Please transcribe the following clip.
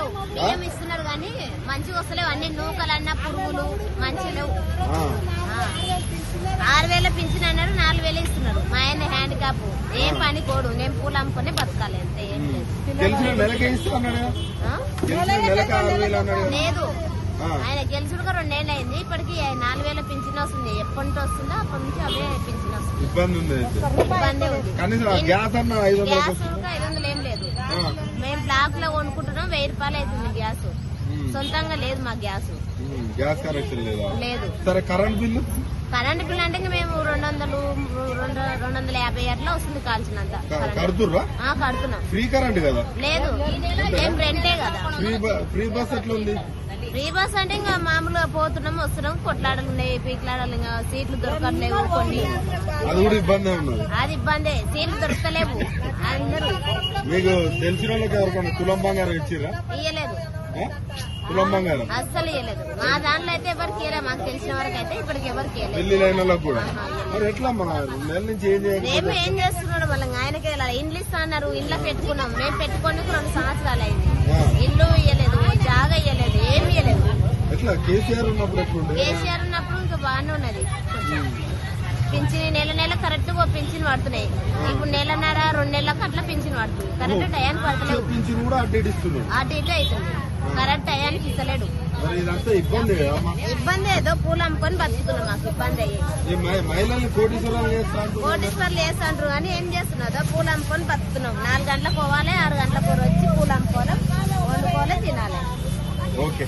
వస్తలేవు. బియ్యం ఇస్తున్నారు కానీ మంచిగా వస్తలేవు. అన్ని నూకలన్నా పురుగులు మంచిగా లేవు. 6,000 పింఛన్ అన్నారు, 4,000 ఇస్తున్నారు. మా ఆయన హ్యాండిక్యాప్, ఏం పని కోడు. నేను పూలు అమ్ముకునే బతకాలి అంతే. ఏం లేదు. ఆయన గెలుచుడుగా 2 ఏళ్ళు అయింది. ఇప్పటికి 4,000 పింఛన్ వస్తుంది. ఎప్పటి నుంచి వస్తుందో అప్పటి నుంచి అవే పింఛన్ వస్తుంది. ఇబ్బంది ఉంది. గ్యాస్ 500 ఏం లేదు. మేము బ్లాక్ లో కొనుక్కుంటున్నాం. 1,000 రూపాయలు అవుతుంది గ్యాస్. సొంతంగా లేదు మాకు గ్యాస్. గ్యాస్ కనెక్షన్ లేదు. సరే కరెంట్ బిల్లు అంటే మేము 250 అట్లా వస్తుంది కాల్చినంత. కడుతున్నాం. ఫ్రీ కరెంట్ కదా? లేదు, మేము రెంటే కదా. ఫ్రీ బస్ ఎట్లా ఉంది? ఫ్రీ బస్ అంటే ఇంకా మామూలుగా పోతున్నాం వస్తున్నాం. కొట్లాడలు ఉన్నాయి, పీట్లాడలు. ఇంకా సీట్లు దొరకట్లేవు కొన్ని. అది కూడా ఇబ్బంది ఉన్నది. అది ఇబ్బందే. సీట్లు దొరకలేవు. అందరూ మీకు తెలిసిన వాళ్ళకి ఎవరికైనా తులం బంగారం ఇచ్చిరా? ఇయ్యలేదు. తులం బంగారం అస్సలు ఇయ్యలేదు. మా దాంట్లో అయితే ఎవరికి ఇయ్యలేదు. మాకు తెలిసిన వరకు అయితే ఇప్పటికి ఎవరికి పెళ్లి లైన్ వాళ్ళకి కూడా. మరి ఎట్లా మన నెల నుంచి ఏం చేయాలి? మేము ఏం చేస్తున్నాడు మళ్ళీ ఆయనకి ఇండ్లు ఇస్తా అన్నారు. ఇంట్లో పెట్టుకున్నాం. మేము పెట్టుకొని 2 సంవత్సరాలు అయింది. ఇల్లు ఇయ్యలేదు, జాగా ఇయ్యలేదు, ఏమి ఇయ్యలేదు. ఎట్లా కేసీఆర్ ఉన్నప్పుడు ఎట్లుండే? కేసీఆర్ ఉన్నప్పుడు ఇంకా బాగానే ఉన్నది. పింఛన్ నెల కరెక్ట్ గా పింఛన్ పడుతున్నాయి. ఇప్పుడు 1.5 2 నెలలకు అట్లా పింఛన్ పడుతుంది. కరెక్ట్ టయానికి పడతలేదు. పింఛన్ కూడా అటు ఇటు ఇస్తున్నారు. అటు ఇటు అవుతుంది. కరెక్ట్ టయానికి ఇస్తలేడు. ఇబ్బంది ఏదో పూలు అమ్ముకొని బతుకుతున్నాం. మాకు ఇబ్బంది అయ్యి మహిళలు కోటీశ్వరాలు చేస్తాండ్రు కానీ ఏం చేస్తున్నదో పూలు అమ్ముకొని బతుకుతున్నాం. 4 గంటలకు పోవాలి, 6 గంటలకు వచ్చి పూలు అమ్ముకోవాలి, వండుకోవాలి, తినాలి. ఓకే.